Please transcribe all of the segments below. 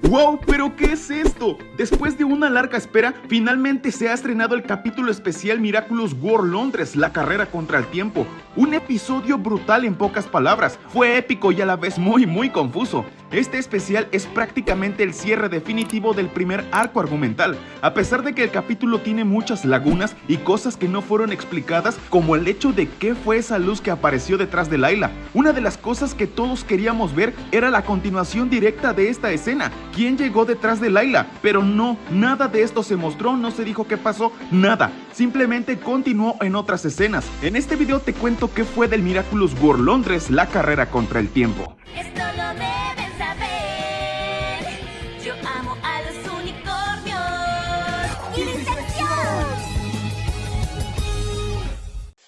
¡Wow! ¿Pero qué es esto? Después de una larga espera, finalmente se ha estrenado el capítulo especial Miraculous World Londres, la carrera contra el tiempo. Un episodio brutal en pocas palabras. Fue épico y a la vez muy confuso. Este especial es prácticamente el cierre definitivo del primer arco argumental, a pesar de que el capítulo tiene muchas lagunas y cosas que no fueron explicadas, como el hecho de qué fue esa luz que apareció detrás de Layla. Una de las cosas que todos queríamos ver era la continuación directa de esta escena. ¿Quién llegó detrás de Layla? Pero no, nada de esto se mostró, no se dijo qué pasó, nada. Simplemente continuó en otras escenas. En este video te cuento qué fue del Miraculous World Londres, la carrera contra el tiempo. Esto lo deben saber. Yo amo a los unicornios. ¡Distracción!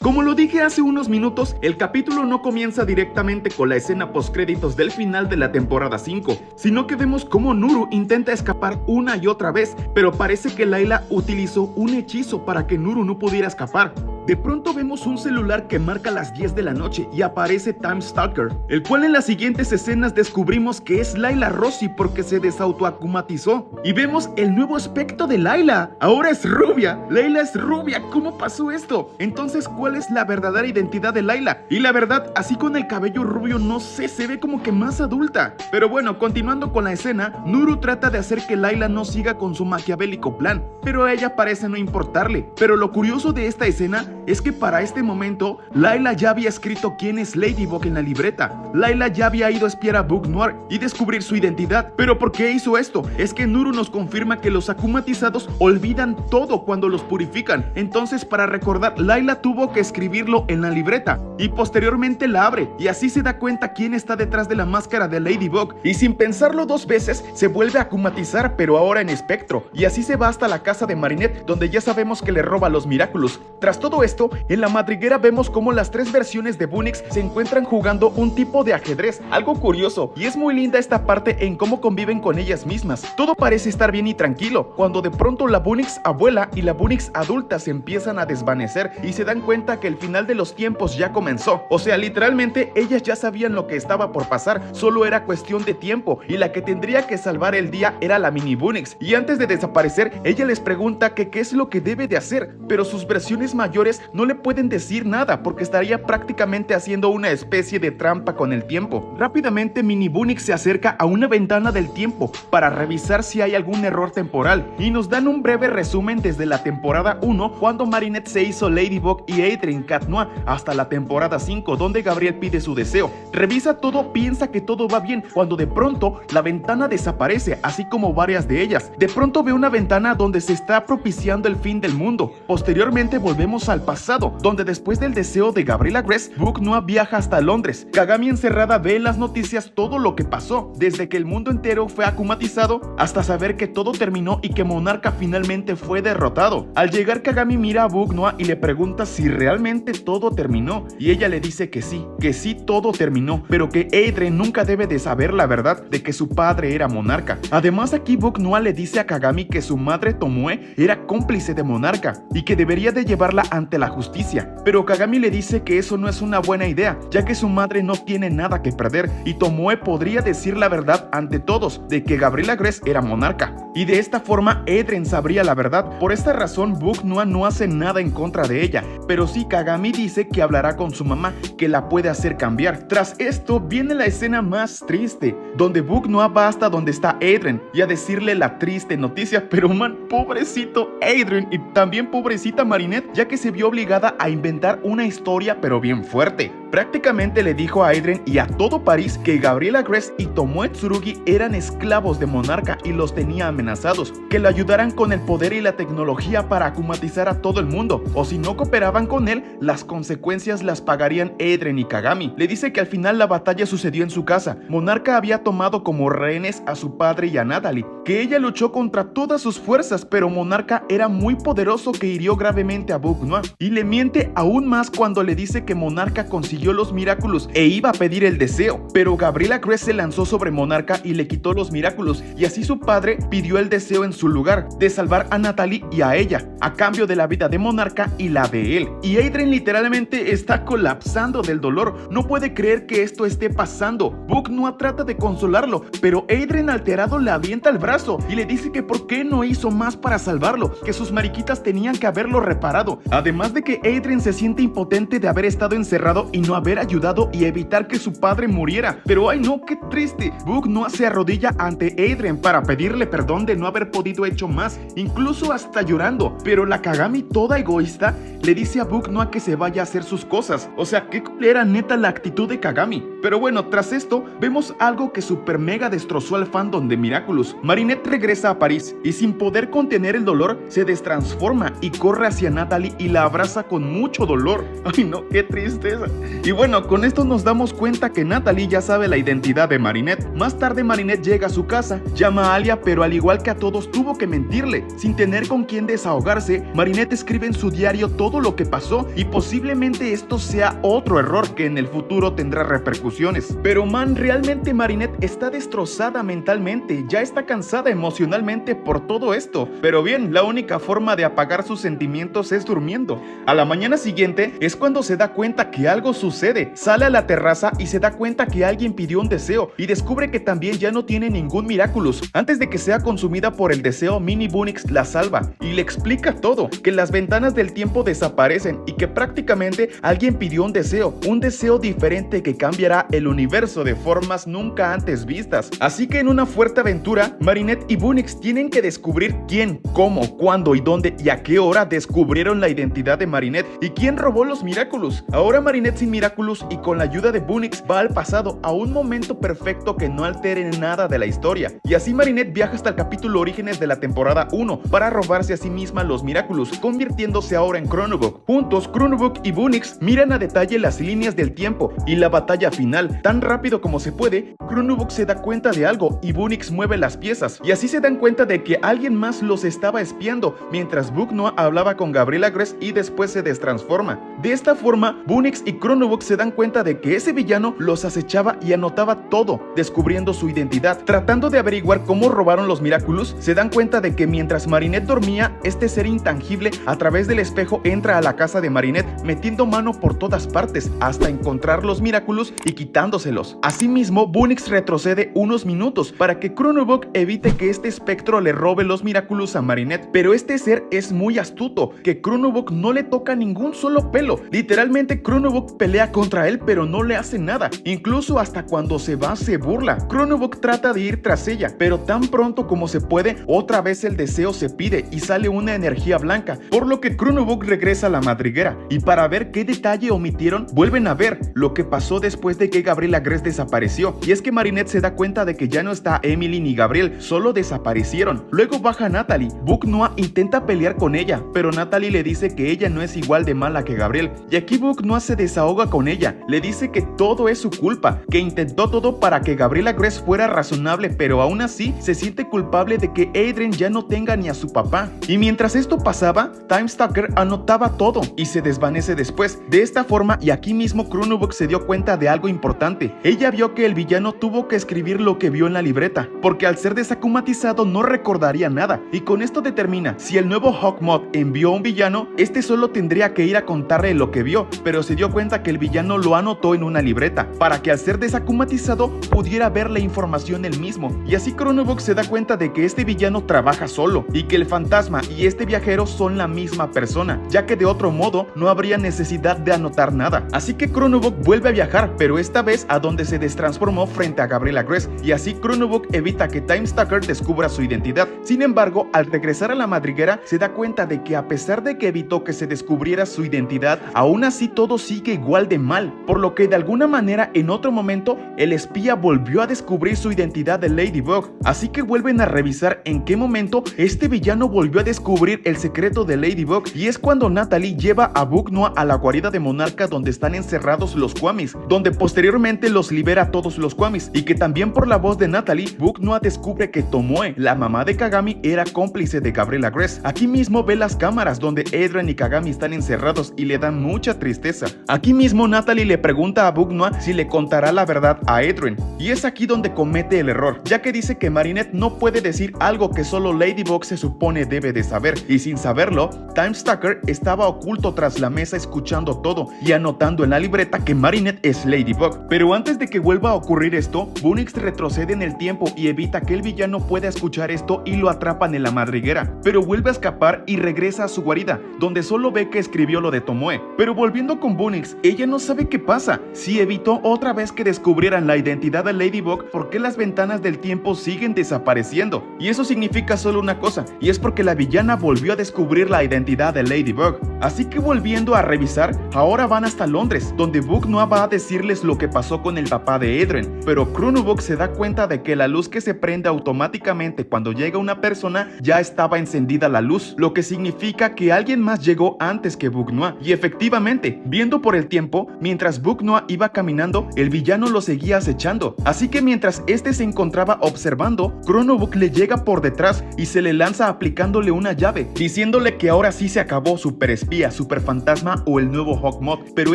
Como lo dije hace unos minutos, el capítulo no comienza directamente con la escena postcréditos del final de la temporada 5, sino que vemos cómo Nuru intenta escapar una y otra vez, pero parece que Layla utilizó un hechizo para que Nuru no pudiera escapar. De pronto vemos un celular que marca las 10 de la noche y aparece Time Stalker, el cual en las siguientes escenas descubrimos que es Layla Rossi porque se desautoacumatizó. Y vemos el nuevo aspecto de Layla, ahora es rubia. Layla es rubia, ¿cómo pasó esto? Entonces, ¿cuál es la verdadera identidad de Layla? Y la verdad, así con el cabello rubio, no sé, se ve como que más adulta. Pero bueno, continuando con la escena, Nuru trata de hacer que Layla no siga con su maquiavélico plan, pero a ella parece no importarle. Pero lo curioso de esta escena es que para este momento, Layla ya había escrito quién es Ladybug en la libreta. Layla ya había ido a espiar a Book Noir y descubrir su identidad. ¿Pero por qué hizo esto? Es que Nuru nos confirma que los akumatizados olvidan todo cuando los purifican. Entonces, para recordar, Layla tuvo que escribirlo en la libreta y posteriormente la abre y así se da cuenta quién está detrás de la máscara de Ladybug y sin pensarlo dos veces se vuelve a akumatizar, pero ahora en espectro, y así se va hasta la casa de Marinette, donde ya sabemos que le roba los Miraculous. Tras todo esto, en la madriguera vemos cómo las tres versiones de Bunix se encuentran jugando un tipo de ajedrez, algo curioso, y es muy linda esta parte en cómo conviven con ellas mismas. Todo parece estar bien y tranquilo, cuando de pronto la Bunix abuela y la Bunix adulta se empiezan a desvanecer y se dan cuenta que el final de los tiempos ya comenzó. O sea, literalmente ellas ya sabían lo que estaba por pasar, solo era cuestión de tiempo, y la que tendría que salvar el día era la mini Bunix. Y antes de desaparecer, ella les pregunta que qué es lo que debe de hacer, pero sus versiones mayores no le pueden decir nada porque estaría prácticamente haciendo una especie de trampa con el tiempo. Rápidamente Mini Bunix se acerca a una ventana del tiempo para revisar si hay algún error temporal y nos dan un breve resumen desde la temporada 1 cuando Marinette se hizo Ladybug y Adrien Cat Noir hasta la temporada 5 donde Gabriel pide su deseo. Revisa todo, piensa que todo va bien cuando de pronto la ventana desaparece, así como varias de ellas. De pronto ve una ventana donde se está propiciando el fin del mundo. Posteriormente volvemos al pasado, donde después del deseo de Gabriela Gress, Book Noir viaja hasta Londres. Kagami encerrada ve en las noticias todo lo que pasó, desde que el mundo entero fue akumatizado hasta saber que todo terminó y que Monarca finalmente fue derrotado. Al llegar, Kagami mira a Book Noir y le pregunta si realmente todo terminó, y ella le dice que sí todo terminó, pero que Adrien nunca debe de saber la verdad de que su padre era Monarca. Además, aquí Book Noir le dice a Kagami que su madre Tomoe era cómplice de Monarca y que debería de llevarla ante la justicia, pero Kagami le dice que eso no es una buena idea, ya que su madre no tiene nada que perder y Tomoe podría decir la verdad ante todos de que Gabriela Gress era Monarca, y de esta forma Adrien sabría la verdad. Por esta razón Book Noir no hace nada en contra de ella, pero sí Kagami dice que hablará con su mamá, que la puede hacer cambiar. Tras esto viene la escena más triste, donde Book Noir va hasta donde está Adrien y a decirle la triste noticia, pero man, pobrecito Adrien y también pobrecita Marinette, ya que se vio obligada a inventar una historia pero bien fuerte. Prácticamente le dijo a Adrien y a todo París que Gabriela Gress y Tomoe Tsurugi eran esclavos de Monarca y los tenía amenazados, que le ayudaran con el poder y la tecnología para akumatizar a todo el mundo, o si no cooperaban con él, las consecuencias las pagarían Adrien y Kagami. Le dice que al final la batalla sucedió en su casa. Monarca había tomado como rehenes a su padre y a Natalie, que ella luchó contra todas sus fuerzas, pero Monarca era muy poderoso que hirió gravemente a Book Noir, y le miente aún más cuando le dice que Monarca consiguió consiguió los Miraculous e iba a pedir el deseo, pero Gabriela Crest se lanzó sobre Monarca y le quitó los Miraculous, y así su padre pidió el deseo en su lugar, de salvar a Natalie y a ella, a cambio de la vida de Monarca y la de él. Y Adrien literalmente está colapsando del dolor, no puede creer que esto esté pasando. Book Noir trata de consolarlo, pero Adrien alterado le avienta el brazo y le dice que por qué no hizo más para salvarlo, que sus mariquitas tenían que haberlo reparado. Además de que Adrien se siente impotente de haber estado encerrado y no haber ayudado y evitar que su padre muriera. Pero ay no, qué triste. Book Noir se arrodilla ante Adrien para pedirle perdón de no haber podido hecho más, incluso hasta llorando. Pero la Kagami, toda egoísta, le dice a Book Noir que se vaya a hacer sus cosas. O sea, qué culera neta la actitud de Kagami. Pero bueno, tras esto, vemos algo que super mega destrozó al fandom de Miraculous. Marinette regresa a París y sin poder contener el dolor, se destransforma y corre hacia Natalie y la abraza con mucho dolor. Ay no, qué tristeza. Y bueno, con esto nos damos cuenta que Natalie ya sabe la identidad de Marinette. Más tarde Marinette llega a su casa, llama a Alia, pero al igual que a todos tuvo que mentirle. Sin tener con quién desahogarse, Marinette escribe en su diario todo lo que pasó y posiblemente esto sea otro error que en el futuro tendrá repercusiones. Pero man, realmente Marinette está destrozada mentalmente, ya está cansada emocionalmente por todo esto. Pero bien, la única forma de apagar sus sentimientos es durmiendo. A la mañana siguiente es cuando se da cuenta que algo sucede. Sale a la terraza y se da cuenta que alguien pidió un deseo y descubre que también ya no tiene ningún Miraculous. Antes de que sea consumida por el deseo, Mini Bunix la salva y le explica todo, que las ventanas del tiempo desaparecen y que prácticamente alguien pidió un deseo diferente que cambiará el universo de formas nunca antes vistas. Así que en una fuerte aventura, Marinette y Bunix tienen que descubrir quién, cómo, cuándo y dónde y a qué hora descubrieron la identidad de Marinette y quién robó los Miraculous. Ahora Marinette sin Miraculous y con la ayuda de Bunix va al pasado, a un momento perfecto que no altere nada de la historia. Y así Marinette viaja hasta el capítulo Orígenes de la temporada 1 para robarse a sí misma los Miraculous, convirtiéndose ahora en Chronobog. Juntos, Chronobog y Bunix miran a detalle las líneas del tiempo y la batalla final. Tan rápido como se puede, Chronobog se da cuenta de algo y Bunix mueve las piezas. Y así se dan cuenta de que alguien más los estaba espiando, mientras Book Noir hablaba con Gabriela Crest y después se destransforma. De esta forma, Bunix y Chronobog se dan cuenta de que ese villano los acechaba y anotaba todo, descubriendo su identidad. Tratando de averiguar cómo robaron los Miraculous, se dan cuenta de que mientras Marinette dormía, este ser intangible a través del espejo entra a la casa de Marinette, metiendo mano por todas partes hasta encontrar los Miraculous y quitándoselos. Asimismo, Bunix retrocede unos minutos para que Chronobog evite que este espectro le robe los Miraculous a Marinette, pero este ser es muy astuto, que Chronobog no le toca ningún solo pelo. Literalmente Chronobog pelea contra él pero no le hace nada, incluso hasta cuando se va se burla. Chronobog trata de ir tras ella, pero tan pronto como se puede, otra vez el deseo se pide y sale una energía blanca, por lo que Chronobog regresa a la madriguera y para ver qué detalle omitieron, vuelven a ver lo que pasó después de que Gabriela Crest desapareció. Y es que Marinette se da cuenta de que ya no está Emily ni Gabriel, solo desaparecieron. Luego baja Natalie. Book Noir intenta pelear con ella, pero Natalie le dice que ella no es igual de mala que Gabriel. Y aquí Book Noir se desahoga con ella, le dice que todo es su culpa, que intentó todo para que Gabriela Crest fuera razonable, pero aún así se siente culpable de que Adrien ya no tenga ni a su papá. Y mientras esto pasaba, Time Stalker anotaba todo y se desvanece después. De esta forma, y aquí mismo Chronobog se dio cuenta de algo importante. Ella vio que el villano tuvo que escribir lo que vio en la libreta, porque al ser desacumatizado no recordaría nada, y con esto determina si el nuevo Hawkmoth envió a un villano, este solo tendría que ir a contarle lo que vio, pero se dio cuenta que el villano lo anotó en una libreta, para que al ser desacumatizado pudiera ver la información él mismo. Y así Chronobog se da cuenta de que este villano trabaja solo, y que el fantasma y este viajero son la misma persona, ya que de otro modo no habría necesidad de anotar nada. Así que Chronobog vuelve a viajar, pero esta vez a donde se destransformó frente a Gabriela Crest, y así Chronobog evita que Time Stalker descubra su identidad. Sin embargo, al regresar a la madriguera, se da cuenta de que a pesar de que evitó que se descubriera su identidad, aún así todo sigue igual de mal, por lo que de alguna manera en otro momento, el espía volvió a descubrir su identidad de Ladybug. Así que vuelven a revisar en qué momento este villano volvió a descubrir el secreto de Ladybug, y es cuando Natalie lleva a Book Noir a la guarida de Monarca donde están encerrados los Kwamis, donde posteriormente los libera a todos los Kwamis, y que también por la voz de Natalie, Book Noir descubre que Tomoe, la mamá de Kagami, era cómplice de Gabriela Crest. Aquí mismo ve las cámaras donde Adrien y Kagami están encerrados y le dan mucha tristeza. Aquí mismo Asimismo, Natalie le pregunta a Book Noir si le contará la verdad a Adrien, y es aquí donde comete el error, ya que dice que Marinette no puede decir algo que solo Ladybug se supone debe de saber, y sin saberlo, Time Stalker estaba oculto tras la mesa escuchando todo y anotando en la libreta que Marinette es Ladybug. Pero antes de que vuelva a ocurrir esto, Bunix retrocede en el tiempo y evita que el villano pueda escuchar esto y lo atrapan en la madriguera, pero vuelve a escapar y regresa a su guarida, donde solo ve que escribió lo de Tomoe. Pero volviendo con Bunix, ella no sabe qué pasa, si evitó otra vez que descubrieran la identidad de Ladybug, ¿por qué las ventanas del tiempo siguen desapareciendo? Y eso significa solo una cosa, y es porque la villana volvió a descubrir la identidad de Ladybug. Así que volviendo a revisar, ahora van hasta Londres, donde Book Noir va a decirles lo que pasó con el papá de Adrien, pero Chronobog se da cuenta de que la luz que se prende automáticamente cuando llega una persona ya estaba encendida la luz, lo que significa que alguien más llegó antes que Book Noir. Y efectivamente, viendo por el tiempo, mientras Book Noir iba caminando, el villano lo seguía acechando. Así que mientras este se encontraba observando, Chronobog le llega por detrás y se le lanza aplicándole una llave, diciéndole que ahora sí se acabó Super Espía, Super Fantasma o el nuevo Hawkmoth, pero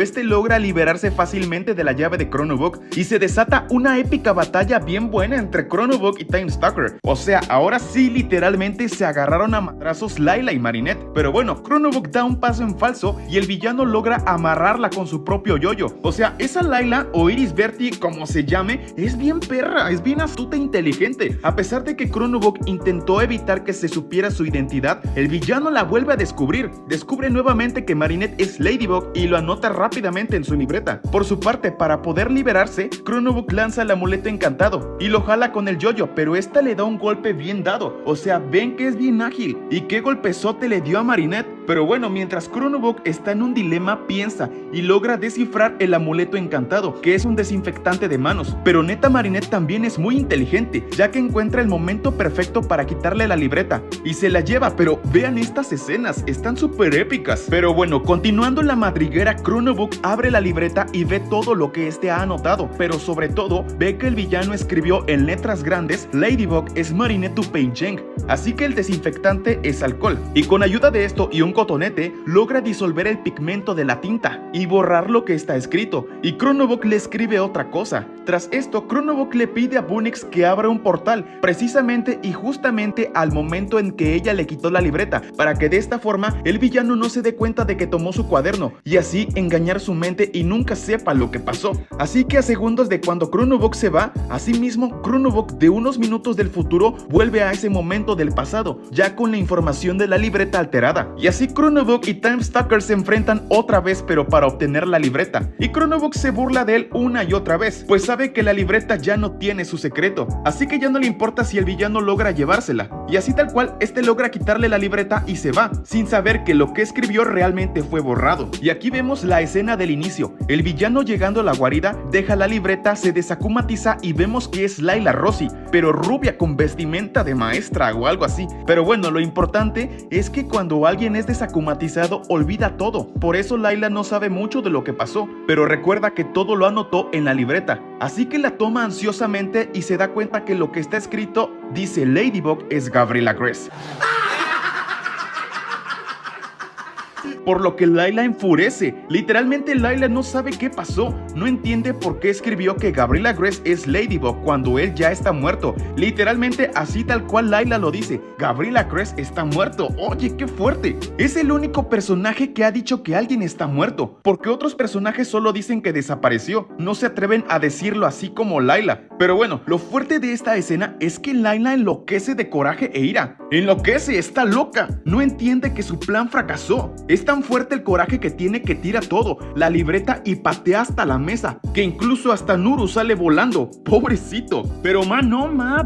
este logra liberarse fácilmente de la llave de Chronobog y se desata una épica batalla bien buena entre Chronobog y Time Stalker. O sea, ahora sí literalmente se agarraron a madrazos Layla y Marinette. Pero bueno, Chronobog da un paso en falso y el villano logra amarrarla con su propio yoyo. O sea, esa Layla o Iris Bertie, como se llame, es bien perra, es bien astuta e inteligente. A pesar de que Chronobog intentó evitar que se supiera su identidad, el villano la vuelve a descubrir. Descubre nuevamente que Marinette es Ladybug y lo anota rápidamente en su libreta. Por su parte, para poder liberarse, Chronobog lanza el amuleto encantado y lo jala con el yoyo, pero esta le da un golpe bien dado. O sea, ven que es bien ágil. ¿Y qué golpezote le dio a Marinette? Pero bueno, mientras Chronobog está en un dilema, piensa y logra descifrar el amuleto encantado, que es un desinfectante de manos. Pero neta, Marinette también es muy inteligente, ya que encuentra el momento perfecto para quitarle la libreta y se la lleva. Pero vean estas escenas, están súper épicas. Pero bueno, continuando en la madriguera, Chronobog abre la libreta y ve todo lo que este ha anotado, pero sobre todo ve que el villano escribió en letras grandes: Ladybug es Marinette tu Peicheng, así que el desinfectante es alcohol, y con ayuda de esto y un cotonete logra disolver el pigmento de la tinta y borrar lo que está escrito, y Chronobog le escribe otra cosa. Tras esto, Chronobog le pide a Bunix que abra un portal, precisamente y justamente al momento en que ella le quitó la libreta, para que de esta forma el villano no se dé cuenta de que tomó su cuaderno y así engañar su mente y nunca sepa lo que pasó. Así que a segundos de cuando Chronobog se va, asimismo Chronobog de unos minutos del futuro vuelve a ese momento del pasado, ya con la información de la libreta alterada, y así Chronobog y Time Stalker se enfrentan otra vez, pero para obtener la libreta, y Chronobog se burla de él una y otra vez, pues sabe que la libreta ya no tiene su secreto, así que ya no le importa si el villano logra llevársela, y así tal cual, este logra quitarle la libreta y se va, sin saber que lo que escribió realmente fue borrado. Y aquí vemos la escena del inicio, el villano llegando a la guarida, deja la libreta, se desacumatiza y vemos que es Layla Rossi, pero rubia con vestimenta de maestra o algo así. Pero bueno, lo importante es que cuando alguien es desacumatizado olvida todo, por eso Layla no sabe mucho de lo que pasó, pero recuerda que todo lo anotó en la libreta, así que la toma ansiosamente y se da cuenta que lo que está escrito dice: Ladybug es Gabriela Gress. Por lo que Layla enfurece. Literalmente Layla no sabe qué pasó, no entiende por qué escribió que Gabriela Gress es Ladybug cuando él ya está muerto. Literalmente así tal cual Layla lo dice: Gabriela Gress está muerto. Oye, qué fuerte. Es el único personaje que ha dicho que alguien está muerto, porque otros personajes solo dicen que desapareció, no se atreven a decirlo así como Layla. Pero bueno, lo fuerte de esta escena es que Layla enloquece de coraje e ira. Enloquece, está loca, no entiende que su plan fracasó. Es tan fuerte el coraje que tiene que tira todo, la libreta, y patea hasta la mesa, que incluso hasta Nuru sale volando. Pobrecito. Pero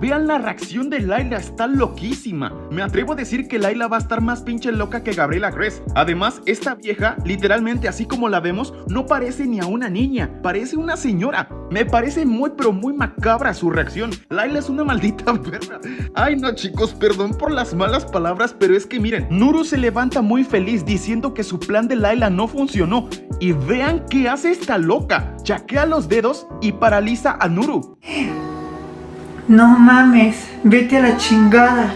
vean la reacción de Layla, está loquísima. Me atrevo a decir que Layla va a estar más pinche loca que Gabriela Gress. Además, esta vieja, literalmente así como la vemos, no parece ni a una niña, parece una señora. Me parece muy pero muy macabra su reacción. Layla es una maldita perra. Ay no, chicos, perdón por las malas palabras, pero es que miren, Nuru se levanta muy feliz diciendo que su plan de Layla no funcionó, y vean qué hace esta loca, chaquea los dedos y paraliza a Nuru. No mames, vete a la chingada.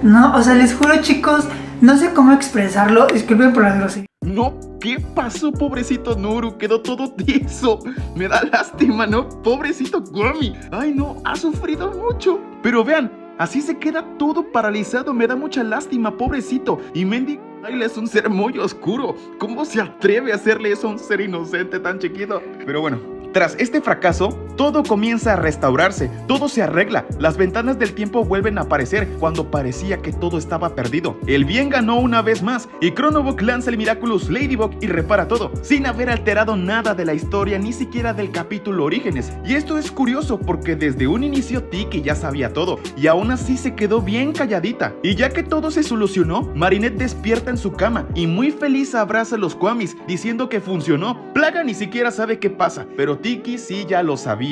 No, o sea, les juro, chicos, no sé cómo expresarlo, disculpen por la grosería. No, ¿qué pasó, pobrecito Nuru? Quedó todo tieso. Me da lástima, ¿no? Pobrecito Gummy. Ay, no, ha sufrido mucho. Pero vean, así se queda todo paralizado. Me da mucha lástima, pobrecito. Y Mendy Kyle es un ser muy oscuro. ¿Cómo se atreve a hacerle eso a un ser inocente tan chiquito? Pero bueno, tras este fracaso, todo comienza a restaurarse, todo se arregla, las ventanas del tiempo vuelven a aparecer cuando parecía que todo estaba perdido. El bien ganó una vez más y Chronobog lanza el Miraculous Ladybug y repara todo, sin haber alterado nada de la historia, ni siquiera del capítulo Orígenes. Y esto es curioso porque desde un inicio Tiki ya sabía todo y aún así se quedó bien calladita. Y ya que todo se solucionó, Marinette despierta en su cama y muy feliz abraza a los Kwamis diciendo que funcionó. Plaga ni siquiera sabe qué pasa, pero Tiki sí ya lo sabía.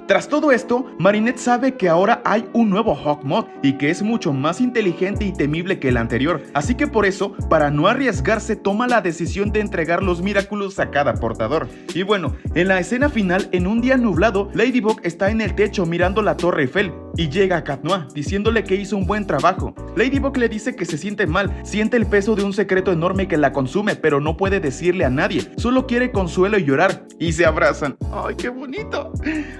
Tras todo esto, Marinette sabe que ahora hay un nuevo Hawkmoth y que es mucho más inteligente y temible que el anterior, así que por eso, para no arriesgarse, toma la decisión de entregar los Miraculous a cada portador. Y bueno, en la escena final, en un día nublado, Ladybug está en el techo mirando la Torre Eiffel y llega a Cat Noir diciéndole que hizo un buen trabajo. Ladybug le dice que se siente mal, siente el peso de un secreto enorme que la consume, pero no puede decirle a nadie, solo quiere consuelo y llorar, y se abrazan. ¡Ay, qué bonito!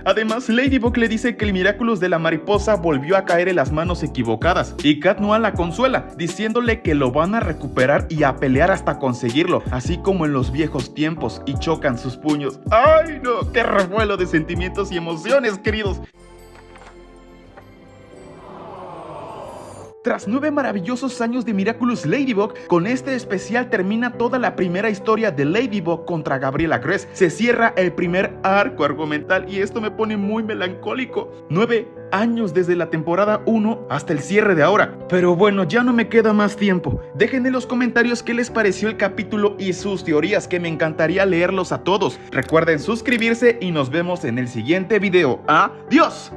Además, Ladybug le dice que el Miraculous de la mariposa volvió a caer en las manos equivocadas, y Cat Noir la consuela, diciéndole que lo van a recuperar y a pelear hasta conseguirlo, así como en los viejos tiempos, y chocan sus puños. ¡Ay, no! ¡Qué revuelo de sentimientos y emociones, queridos! Tras 9 maravillosos años de Miraculous Ladybug, con este especial termina toda la primera historia de Ladybug contra Gabriela Crest. Se cierra el primer arco argumental y esto me pone muy melancólico. 9 años desde la temporada 1 hasta el cierre de ahora. Pero bueno, ya no me queda más tiempo. Dejen en los comentarios qué les pareció el capítulo y sus teorías, que me encantaría leerlos a todos. Recuerden suscribirse y nos vemos en el siguiente video. ¡Adiós!